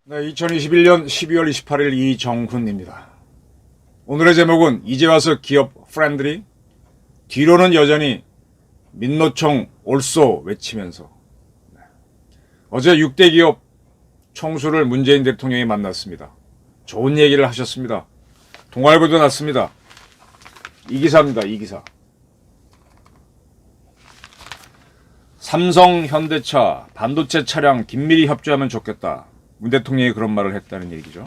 네, 2021년 12월 28일 이정훈입니다. 오늘의 제목은 이제 와서 기업 프렌들이 뒤로는 여전히 민노총 올소 외치면서. 어제 6대 기업 총수를 문재인 대통령이 만났습니다. 좋은 얘기를 하셨습니다. 동아일보도 났습니다. 이 기사입니다. 이 기사. 삼성, 현대차, 반도체 차량 긴밀히 협조하면 좋겠다. 문 대통령이 그런 말을 했다는 얘기죠.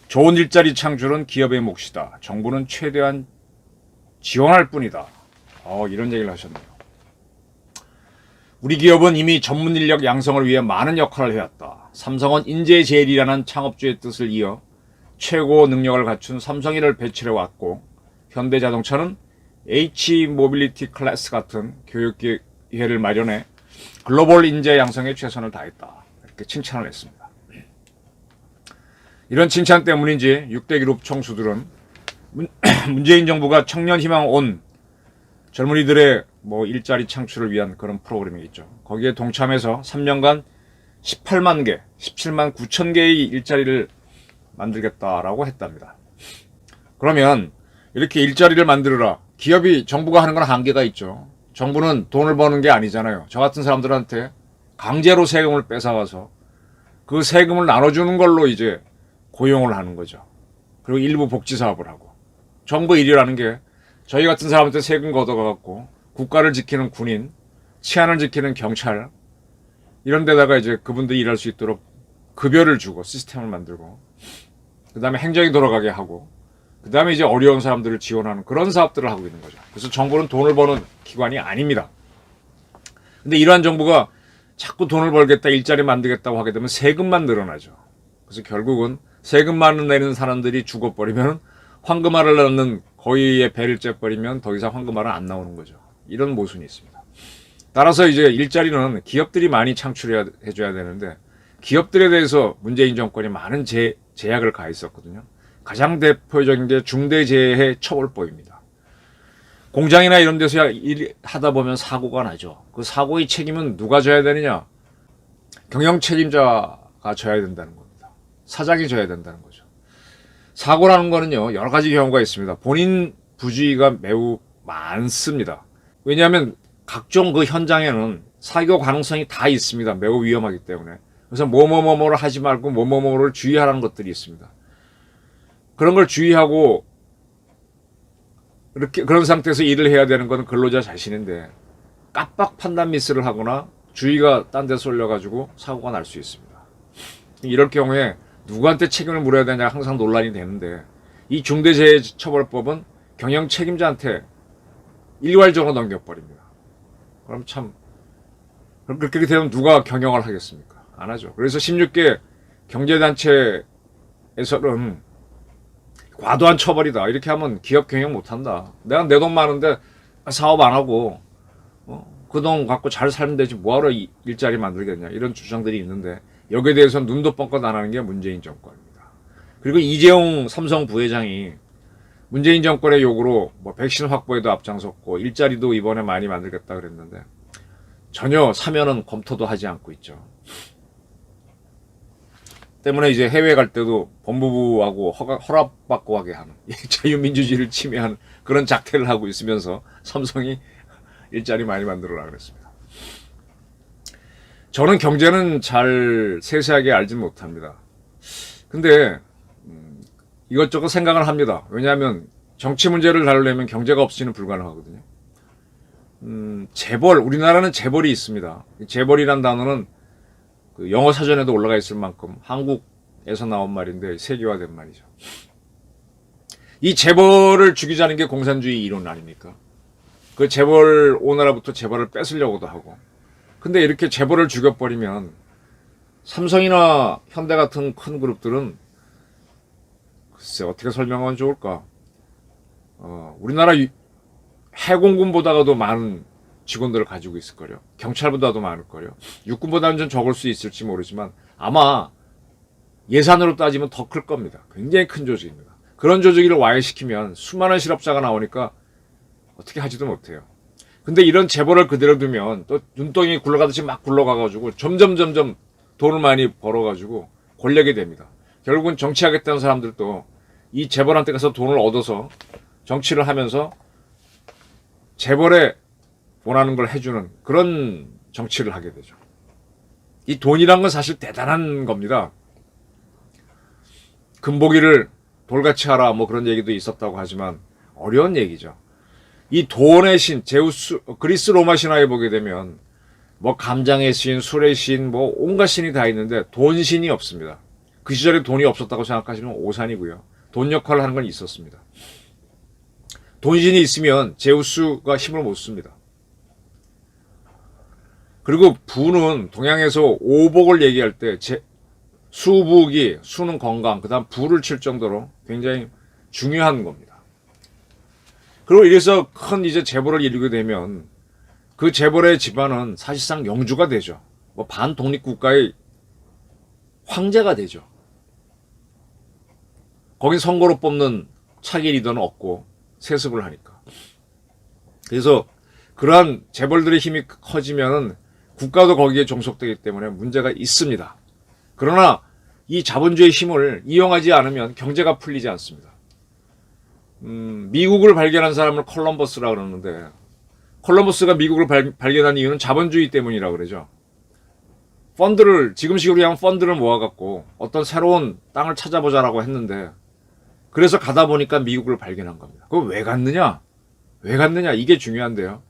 좋은 일자리 창출은 기업의 몫이다. 정부는 최대한 지원할 뿐이다. 이런 얘기를 하셨네요. 우리 기업은 이미 전문 인력 양성을 위해 많은 역할을 해왔다. 삼성은 인재제일이라는 창업주의 뜻을 이어 최고 능력을 갖춘 삼성인을 배출해왔고, 현대자동차는 H모빌리티 클래스 같은 교육기회를 마련해 글로벌 인재 양성에 최선을 다했다. 이렇게 칭찬을 했습니다. 이런 칭찬 때문인지 6대 그룹 총수들은 문재인 정부가 청년희망 온 젊은이들의 일자리 창출을 위한 그런 프로그램이 있죠. 거기에 동참해서 3년간 18만 개, 17만 9천 개의 일자리를 만들겠다라고 했답니다. 그러면 이렇게 일자리를 만들어라. 기업이 정부가 하는 건 한계가 있죠. 정부는 돈을 버는 게 아니잖아요. 저 같은 사람들한테 강제로 세금을 뺏어와서 그 세금을 나눠주는 걸로 이제 고용을 하는 거죠. 그리고 일부 복지 사업을 하고. 정부 일이라는 게 저희 같은 사람한테 세금 걷어가갖고 국가를 지키는 군인, 치안을 지키는 경찰, 이런 데다가 이제 그분들이 일할 수 있도록 급여를 주고 시스템을 만들고, 그 다음에 행정이 돌아가게 하고, 그 다음에 이제 어려운 사람들을 지원하는 그런 사업들을 하고 있는 거죠. 그래서 정부는 돈을 버는 기관이 아닙니다. 근데 이러한 정부가 자꾸 돈을 벌겠다, 일자리 만들겠다고 하게 되면 세금만 늘어나죠. 그래서 결국은 세금만 내는 사람들이 죽어버리면 황금알을 낳는 거위의 배를 째버리면 더 이상 황금알은 안 나오는 거죠. 이런 모순이 있습니다. 따라서 이제 일자리는 기업들이 많이 창출해줘야 되는데, 기업들에 대해서 문재인 정권이 많은 제약을 가했었거든요. 가장 대표적인 게 중대재해 처벌법입니다. 공장이나 이런 데서 일하다 보면 사고가 나죠. 그 사고의 책임은 누가 져야 되느냐? 경영 책임자가 져야 된다는 겁니다. 사장이 져야 된다는 거죠. 사고라는 거는요, 여러 가지 경우가 있습니다. 본인 부주의가 매우 많습니다. 왜냐하면 각종 그 현장에는 사고 가능성이 다 있습니다. 매우 위험하기 때문에. 그래서 뭐뭐뭐뭐를 하지 말고 뭐뭐뭐를 주의하라는 것들이 있습니다. 그런 걸 주의하고 이렇게 그런 상태에서 일을 해야 되는 건 근로자 자신인데, 깜빡 판단 미스를 하거나 주의가 딴 데 쏠려가지고 사고가 날 수 있습니다. 이럴 경우에 누구한테 책임을 물어야 되냐 항상 논란이 되는데, 이 중대재해처벌법은 경영 책임자한테 일괄적으로 넘겨버립니다. 그럼 참, 그렇게 되면 누가 경영을 하겠습니까? 안 하죠. 그래서 16개 경제단체에서는 과도한 처벌이다. 이렇게 하면 기업 경영 못한다. 내가 내 돈 많은데 사업 안 하고 그 돈 갖고 잘 살면 되지 뭐하러 일자리 만들겠냐, 이런 주장들이 있는데, 여기에 대해서는 눈도 뻥끗 안 하는 게 문재인 정권입니다. 그리고 이재용 삼성 부회장이 문재인 정권의 요구로 백신 확보에도 앞장섰고 일자리도 이번에 많이 만들겠다 그랬는데 전혀 사면은 검토도 하지 않고 있죠. 때문에 이제 해외 갈 때도 법무부하고 허락받고 하게 하는, 자유민주주의를 침해하는 그런 작태를 하고 있으면서 삼성이 일자리 많이 만들어라 그랬습니다. 저는 경제는 잘 세세하게 알진 못합니다. 근데 이것저것 생각을 합니다. 왜냐하면 정치 문제를 다루려면 경제가 없이는 불가능하거든요. 재벌, 우리나라는 재벌이 있습니다. 재벌이란 단어는 그 영어 사전에도 올라가 있을 만큼 한국에서 나온 말인데 세계화된 말이죠. 이 재벌을 죽이자는 게 공산주의 이론 아닙니까? 그 재벌 오나라부터 재벌을 뺏으려고도 하고. 근데 이렇게 재벌을 죽여버리면 삼성이나 현대 같은 큰 그룹들은 글쎄 어떻게 설명하면 좋을까? 우리나라 해공군보다도 많은 직원들을 가지고 있을 거예요. 경찰보다도 많을 거예요. 육군보다는 좀 적을 수 있을지 모르지만 아마 예산으로 따지면 더 클 겁니다. 굉장히 큰 조직입니다. 그런 조직을 와해시키면 수많은 실업자가 나오니까 어떻게 하지도 못해요. 근데 이런 재벌을 그대로 두면 또 눈덩이 굴러가듯이 막 굴러가가지고 점점 돈을 많이 벌어가지고 권력이 됩니다. 결국은 정치하겠다는 사람들도 이 재벌한테 가서 돈을 얻어서 정치를 하면서 재벌에 원하는 걸 해주는 그런 정치를 하게 되죠. 이 돈이란 건 사실 대단한 겁니다. 금보기를 돌같이 하라 뭐 그런 얘기도 있었다고 하지만 어려운 얘기죠. 이 돈의 신, 제우스, 그리스 로마 신화에 보게 되면 뭐 감장의 신, 술의 신, 뭐 온갖 신이 다 있는데 돈 신이 없습니다. 그 시절에 돈이 없었다고 생각하시면 오산이고요. 돈 역할을 하는 건 있었습니다. 돈 신이 있으면 제우스가 힘을 못 씁니다. 그리고 부는 동양에서 오복을 얘기할 때 수부기, 수는 건강, 그 다음 부를 칠 정도로 굉장히 중요한 겁니다. 그리고 이래서 큰 이제 재벌을 이루게 되면 그 재벌의 집안은 사실상 영주가 되죠. 뭐 반독립국가의 황제가 되죠. 거긴 선거로 뽑는 차기 리더는 없고 세습을 하니까. 그래서 그러한 재벌들의 힘이 커지면은 국가도 거기에 종속되기 때문에 문제가 있습니다. 그러나 이 자본주의 힘을 이용하지 않으면 경제가 풀리지 않습니다. 미국을 발견한 사람을 콜럼버스라 그러는데 콜럼버스가 미국을 발견한 이유는 자본주의 때문이라고 그러죠. 지금식으로 하면 펀드를 모아갖고 어떤 새로운 땅을 찾아보자라고 했는데 그래서 가다 보니까 미국을 발견한 겁니다. 그거 왜 갔느냐? 이게 중요한데요.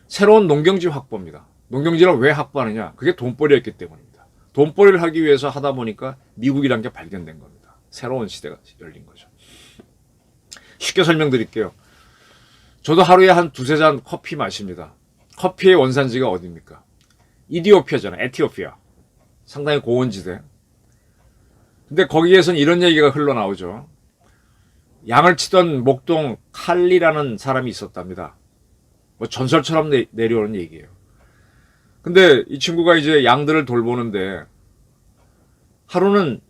새로운 농경지 확보입니다. 농경지를 왜 확보하느냐? 그게 돈벌이였기 때문입니다. 돈벌이를 하기 위해서 하다 보니까 미국이란 게 발견된 겁니다. 새로운 시대가 열린 거죠. 쉽게 설명드릴게요. 저도 하루에 한 두세 잔 커피 마십니다. 커피의 원산지가 어디입니까? 이디오피아잖아요. 에티오피아. 상당히 고원지대. 근데 거기에선 이런 얘기가 흘러나오죠. 양을 치던 목동 칼리라는 사람이 있었답니다. 뭐 전설처럼 내려오는 얘기예요. 근데 이 친구가 이제 양들을 돌보는데 하루는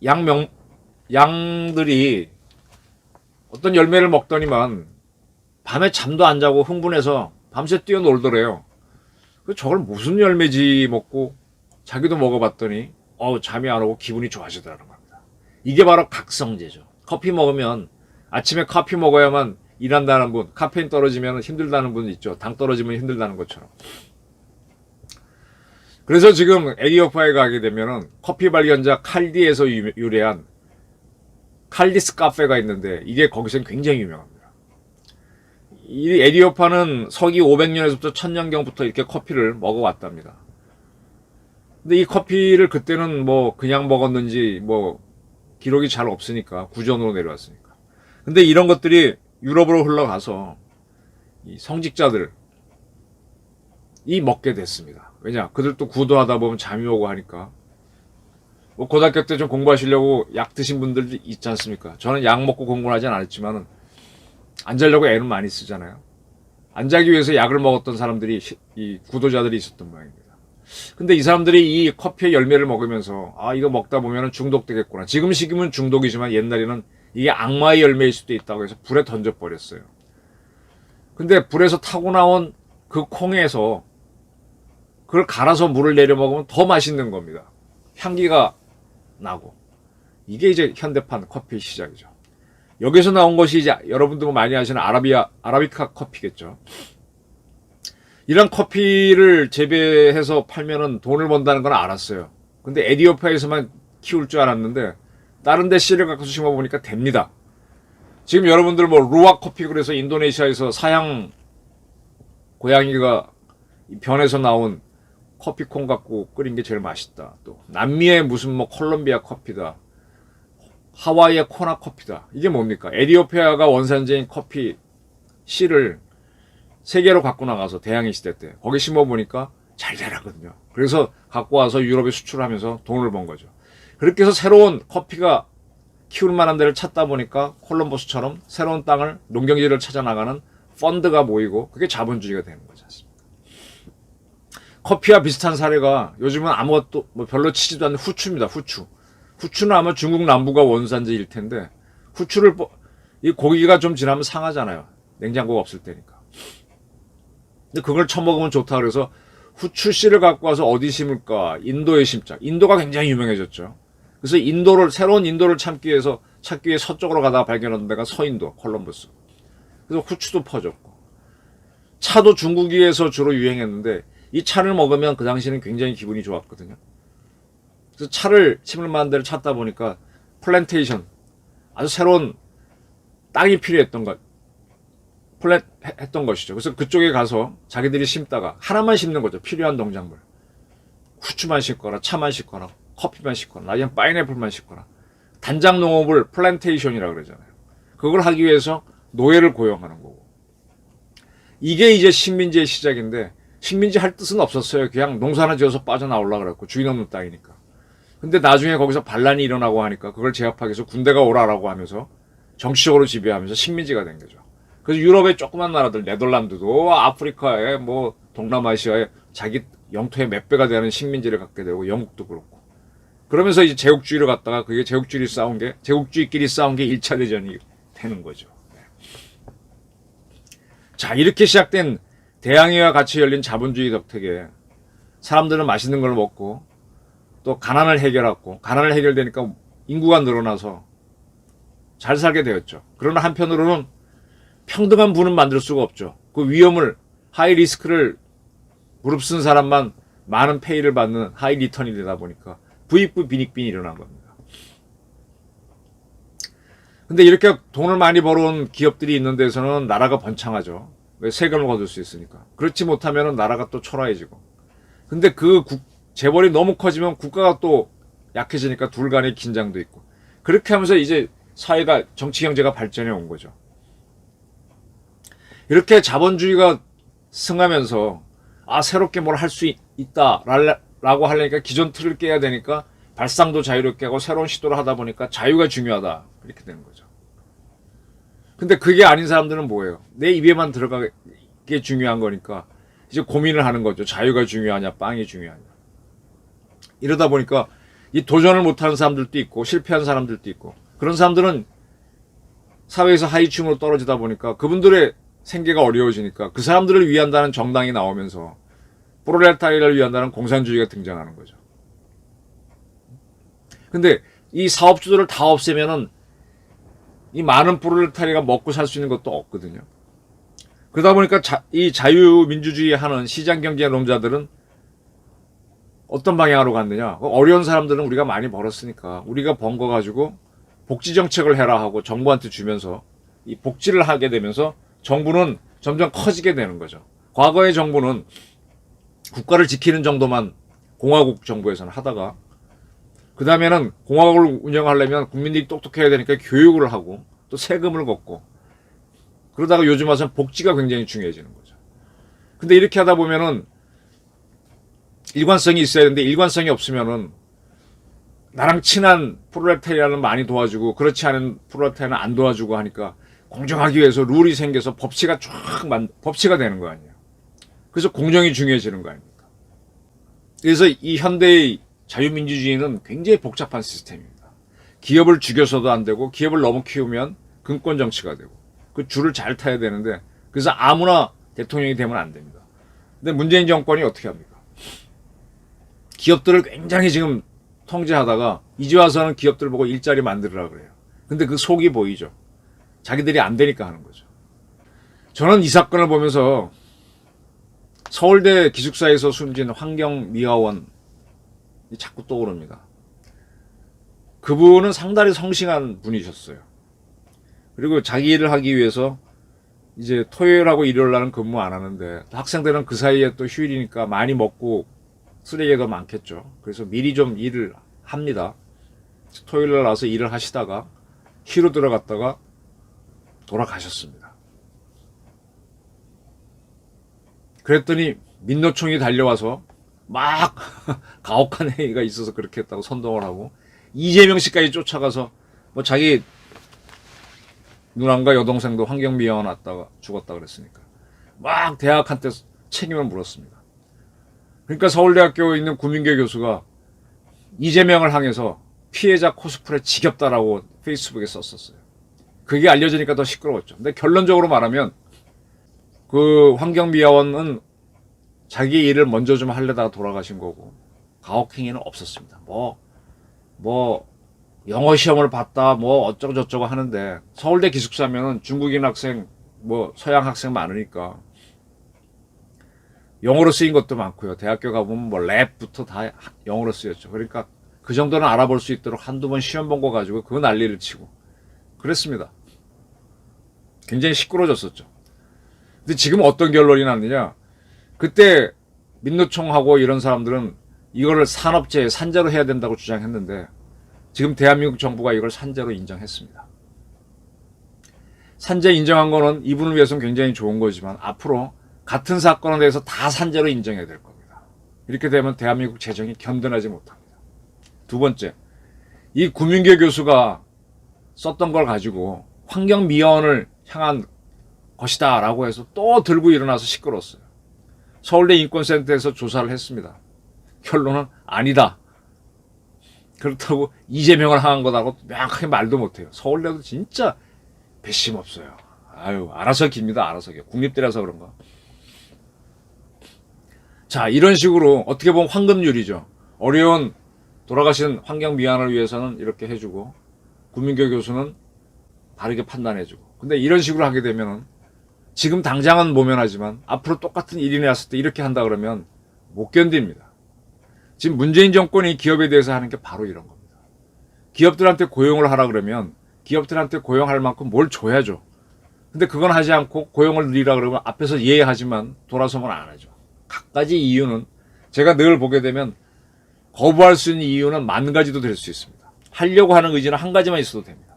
양들이 어떤 열매를 먹더니만 밤에 잠도 안 자고 흥분해서 밤새 뛰어놀더래요. 저걸 무슨 열매지 먹고 자기도 먹어봤더니 잠이 안 오고 기분이 좋아지더라는 겁니다. 이게 바로 각성제죠. 커피 먹으면 아침에 커피 먹어야만 일한다는 분, 카페인 떨어지면 힘들다는 분 있죠. 당 떨어지면 힘들다는 것처럼. 그래서 지금 에디오피아에 가게 되면은 커피 발견자 칼디에서 유래한 칼디스 카페가 있는데 이게 거기서는 굉장히 유명합니다. 이 에디오피아는 서기 500년에서부터 1000년경부터 이렇게 커피를 먹어왔답니다. 근데 이 커피를 그때는 뭐 그냥 먹었는지 뭐 기록이 잘 없으니까 구전으로 내려왔으니까. 근데 이런 것들이 유럽으로 흘러가서 이 성직자들이 먹게 됐습니다. 왜냐? 그들도 구도하다 보면 잠이 오고 하니까. 뭐 고등학교 때 좀 공부하시려고 약 드신 분들도 있지 않습니까? 저는 약 먹고 공부를 하진 않았지만은 안 자려고 애는 많이 쓰잖아요. 안 자기 위해서 약을 먹었던 사람들이 이 구도자들이 있었던 모양입니다. 근데 이 사람들이 이 커피의 열매를 먹으면서 이거 먹다 보면 중독되겠구나. 지금 시기면 중독이지만 옛날에는 이게 악마의 열매일 수도 있다고 해서 불에 던져버렸어요. 근데 불에서 타고 나온 그 콩에서 그걸 갈아서 물을 내려 먹으면 더 맛있는 겁니다. 향기가 나고. 이게 이제 현대판 커피 시작이죠. 여기서 나온 것이 이제 여러분들 많이 아시는 아라비카 커피겠죠. 이런 커피를 재배해서 팔면은 돈을 번다는 건 알았어요. 근데 에디오피아에서만 키울 줄 알았는데 다른 데 씨를 갖고 심어보니까 됩니다. 지금 여러분들 뭐 루아 커피 그래서 인도네시아에서 사양 고양이가 변해서 나온 커피콩 갖고 끓인 게 제일 맛있다. 또 남미의 무슨 뭐 콜롬비아 커피다. 하와이의 코나 커피다. 이게 뭡니까? 에디오피아가 원산지인 커피 씨를 세계로 갖고 나가서 대항해 시대 때 거기 심어보니까 잘 자라거든요. 그래서 갖고 와서 유럽에 수출하면서 돈을 번 거죠. 그렇게 해서 새로운 커피가 키울 만한 데를 찾다 보니까 콜럼버스처럼 새로운 땅을 농경지를 찾아 나가는 펀드가 모이고 그게 자본주의가 되는 거지 않습니까? 커피와 비슷한 사례가 요즘은 아무것도 뭐 별로 치지도 않는 후추입니다. 후추는 아마 중국 남부가 원산지일 텐데 후추를 이 고기가 좀 지나면 상하잖아요. 냉장고가 없을 때니까. 근데 그걸 처먹으면 좋다 그래서 후추 씨를 갖고 와서 어디 심을까? 인도에 심자. 인도가 굉장히 유명해졌죠. 그래서 새로운 인도를 찾기 위해 서쪽으로 가다가 발견한 데가 서인도, 콜럼버스. 그래서 후추도 퍼졌고. 차도 중국에서 주로 유행했는데 이 차를 먹으면 그 당시에는 굉장히 기분이 좋았거든요. 그래서 차를 심을 만한 데를 찾다 보니까 플랜테이션, 아주 새로운 땅이 필요했던 했던 것이죠. 그래서 그쪽에 가서 자기들이 심다가 하나만 심는 거죠. 필요한 농작물. 후추만 심거나 차만 심거나 커피만 심거나 아니면 파인애플만 심거나 단장 농업을 플랜테이션이라고 그러잖아요. 그걸 하기 위해서 노예를 고용하는 거고. 이게 이제 식민지의 시작인데 식민지 할 뜻은 없었어요. 그냥 농사나 지어서 빠져나오려고 그랬고 주인 없는 땅이니까. 근데 나중에 거기서 반란이 일어나고 하니까 그걸 제압하기 위해서 군대가 오라라고 하면서 정치적으로 지배하면서 식민지가 된 거죠. 그래서 유럽의 조그만 나라들, 네덜란드도 아프리카에 뭐 동남아시아에 자기 영토의 몇 배가 되는 식민지를 갖게 되고 영국도 그렇고. 그러면서 이제 제국주의를 갖다가 그게 제국주의끼리 싸운 게 1차 대전이 되는 거죠. 자, 이렇게 시작된 대항해와 같이 열린 자본주의 덕택에 사람들은 맛있는 걸 먹고 또 가난을 해결하고 가난을 해결되니까 인구가 늘어나서 잘 살게 되었죠. 그러나 한편으로는 평등한 부는 만들 수가 없죠. 그 위험을 하이 리스크를 무릅쓴 사람만 많은 페이를 받는 하이 리턴이 되다 보니까 부익부 빈익빈이 일어난 겁니다. 근데 이렇게 돈을 많이 벌어온 기업들이 있는 데서는 나라가 번창하죠. 왜 세금을 거둘 수 있으니까. 그렇지 못하면 나라가 또 초라해지고. 근데 그 재벌이 너무 커지면 국가가 또 약해지니까 둘 간의 긴장도 있고. 그렇게 하면서 이제 사회가 정치 경제가 발전해 온 거죠. 이렇게 자본주의가 승하면서 새롭게 뭘 할 수 있다라고 하려니까 기존 틀을 깨야 되니까 발상도 자유롭게 하고 새로운 시도를 하다 보니까 자유가 중요하다 이렇게 되는 거죠. 근데 그게 아닌 사람들은 뭐예요? 내 입에만 들어가게 중요한 거니까 이제 고민을 하는 거죠. 자유가 중요하냐 빵이 중요하냐. 이러다 보니까 이 도전을 못하는 사람들도 있고 실패한 사람들도 있고 그런 사람들은 사회에서 하위층으로 떨어지다 보니까 그분들의 생계가 어려워지니까 그 사람들을 위한다는 정당이 나오면서 프롤레타리아를 위한다는 공산주의가 등장하는 거죠. 근데 이 사업주들을 다 없애면은 이 많은 프롤레타리아가 먹고 살 수 있는 것도 없거든요. 그러다 보니까 이 자유민주주의 하는 시장경제 놈자들은 어떤 방향으로 갔느냐. 어려운 사람들은 우리가 많이 벌었으니까 우리가 번 거 가지고 복지정책을 해라 하고 정부한테 주면서 이 복지를 하게 되면서 정부는 점점 커지게 되는 거죠. 과거의 정부는 국가를 지키는 정도만 공화국 정부에서는 하다가 그 다음에는 공화국을 운영하려면 국민들이 똑똑해야 되니까 교육을 하고 또 세금을 걷고 그러다가 요즘 와서는 복지가 굉장히 중요해지는 거죠. 근데 이렇게 하다 보면은 일관성이 있어야 되는데 일관성이 없으면은 나랑 친한 프롤레타리아는 많이 도와주고 그렇지 않은 프롤레타리아는 안 도와주고 하니까 공정하기 위해서 룰이 생겨서 법치가 법치가 되는 거 아니에요. 그래서 공정이 중요해지는 거 아닙니까? 그래서 이 현대의 자유민주주의는 굉장히 복잡한 시스템입니다. 기업을 죽여서도 안 되고 기업을 너무 키우면 금권 정치가 되고 그 줄을 잘 타야 되는데 그래서 아무나 대통령이 되면 안 됩니다. 근데 문재인 정권이 어떻게 합니까? 기업들을 굉장히 지금 통제하다가 이제 와서는 기업들 보고 일자리 만들으라 그래요. 근데 그 속이 보이죠. 자기들이 안 되니까 하는 거죠. 저는 이 사건을 보면서 서울대 기숙사에서 숨진 환경미화원이 자꾸 떠오릅니다. 그분은 상당히 성실한 분이셨어요. 그리고 자기 일을 하기 위해서 이제 토요일하고 일요일날은 근무 안 하는데 학생들은 그 사이에 또 휴일이니까 많이 먹고 쓰레기가 많겠죠. 그래서 미리 좀 일을 합니다. 토요일날 와서 일을 하시다가 쉬러 들어갔다가 돌아가셨습니다. 그랬더니 민노총이 달려와서 막 가혹한 행위가 있어서 그렇게 했다고 선동을 하고 이재명 씨까지 쫓아가서 뭐 자기 누나인가 여동생도 환경미화원 왔다가 죽었다 그랬으니까 막 대학한테 책임을 물었습니다. 그러니까 서울대학교에 있는 구민교 교수가 이재명을 향해서 피해자 코스프레 지겹다라고 페이스북에 썼었어요. 그게 알려지니까 더 시끄러웠죠. 근데 결론적으로 말하면 그 환경미화원은 자기 일을 먼저 좀 하려다가 돌아가신 거고 가혹행위는 없었습니다. 뭐 영어 시험을 봤다 뭐 어쩌고 저쩌고 하는데 서울대 기숙사면은 중국인 학생 뭐 서양 학생 많으니까 영어로 쓰인 것도 많고요. 대학교 가보면 뭐 랩부터 다 영어로 쓰였죠. 그러니까 그 정도는 알아볼 수 있도록 한두 번 시험 본 거 가지고 그 난리를 치고 그랬습니다. 굉장히 시끄러워졌었죠. 근데 지금 어떤 결론이 났느냐? 그때 민노총하고 이런 사람들은 이거를 산업재해, 산재로 해야 된다고 주장했는데 지금 대한민국 정부가 이걸 산재로 인정했습니다. 산재 인정한 거는 이분을 위해서는 굉장히 좋은 거지만 앞으로 같은 사건에 대해서 다 산재로 인정해야 될 겁니다. 이렇게 되면 대한민국 재정이 견뎌내지 못합니다. 두 번째, 이 구민교 교수가 썼던 걸 가지고 환경미화원을 향한 것이다 라고 해서 또 들고 일어나서 시끄러웠어요. 서울대 인권센터에서 조사를 했습니다. 결론은 아니다. 그렇다고 이재명을 향한 거다고 명확하게 말도 못해요. 서울대도 진짜 배심 없어요. 아유, 알아서 깁니다. 알아서 겨. 국립대라서 그런가. 자, 이런 식으로 어떻게 보면 황금률이죠. 어려운 돌아가신 환경미화원을 위해서는 이렇게 해주고 구민교 교수는 다르게 판단해주고. 근데 이런 식으로 하게 되면은 지금 당장은 모면하지만 앞으로 똑같은 일이 났을 때 이렇게 한다 그러면 못 견딥니다. 지금 문재인 정권이 기업에 대해서 하는 게 바로 이런 겁니다. 기업들한테 고용을 하라 그러면 기업들한테 고용할 만큼 뭘 줘야죠. 근데 그건 하지 않고 고용을 늘리라 그러면 앞에서 예하지만 돌아서면 안 하죠. 갖가지 이유는 제가 늘 보게 되면 거부할 수 있는 이유는 만 가지도 될 수 있습니다. 하려고 하는 의지는 한 가지만 있어도 됩니다.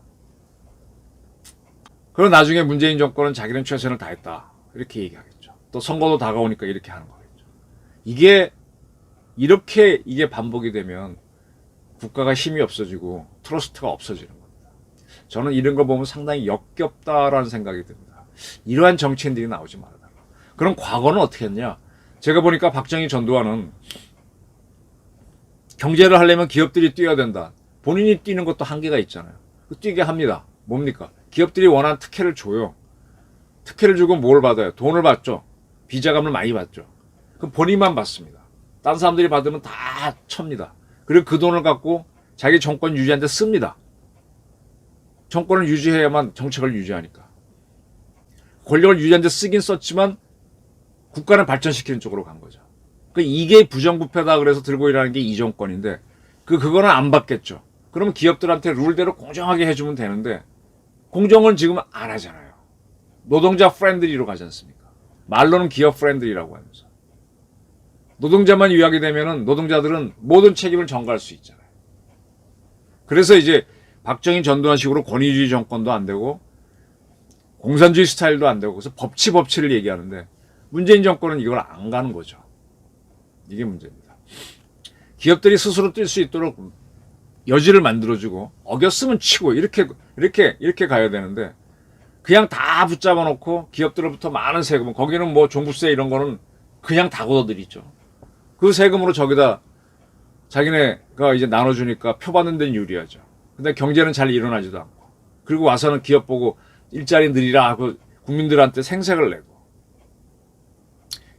그럼 나중에 문재인 정권은 자기는 최선을 다했다. 이렇게 얘기하겠죠. 또 선거도 다가오니까 이렇게 하는 거겠죠. 이게 반복이 되면 국가가 힘이 없어지고 트러스트가 없어지는 겁니다. 저는 이런 거 보면 상당히 역겹다라는 생각이 듭니다. 이러한 정치인들이 나오지 말아달라. 그럼 과거는 어떻게 했냐? 제가 보니까 박정희 전두환은 경제를 하려면 기업들이 뛰어야 된다. 본인이 뛰는 것도 한계가 있잖아요. 뛰게 합니다. 뭡니까? 기업들이 원하는 특혜를 줘요. 특혜를 주고 뭘 받아요? 돈을 받죠. 비자금을 많이 받죠. 그럼 본인만 받습니다. 딴 사람들이 받으면 다 첩니다. 그리고 그 돈을 갖고 자기 정권 유지하는 데 씁니다. 정권을 유지해야만 정책을 유지하니까. 권력을 유지하는 데 쓰긴 썼지만 국가를 발전시키는 쪽으로 간 거죠. 이게 부정부패다 그래서 들고 일하는 게 이 정권인데 그거는 안 받겠죠. 그러면 기업들한테 룰대로 공정하게 해주면 되는데 공정은 지금 안 하잖아요. 노동자 프렌들리로 가지 않습니까? 말로는 기업 프렌들리라고 하면서. 노동자만 위하게 되면은 노동자들은 모든 책임을 전가할 수 있잖아요. 그래서 이제 박정희 전두환식으로 권위주의 정권도 안 되고 공산주의 스타일도 안 되고 그래서 법치를 얘기하는데 문재인 정권은 이걸 안 가는 거죠. 이게 문제입니다. 기업들이 스스로 뛸 수 있도록 여지를 만들어주고 어겼으면 치고 이렇게 가야 되는데 그냥 다 붙잡아 놓고 기업들로부터 많은 세금, 거기는 뭐 종부세 이런 거는 그냥 다 걷어들이죠. 그 세금으로 저기다 자기네가 이제 나눠주니까 표 받는 데는 유리하죠. 근데 경제는 잘 일어나지도 않고 그리고 와서는 기업 보고 일자리 늘리라 하고 국민들한테 생색을 내고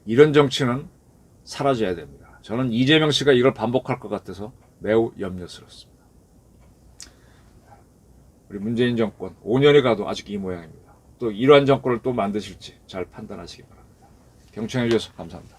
이런 정치는 사라져야 됩니다. 저는 이재명 씨가 이걸 반복할 것 같아서 매우 염려스럽습니다. 우리 문재인 정권 5년이 가도 아직 이 모양입니다. 또 이러한 정권을 또 만드실지 잘 판단하시기 바랍니다. 경청해 주셔서 감사합니다.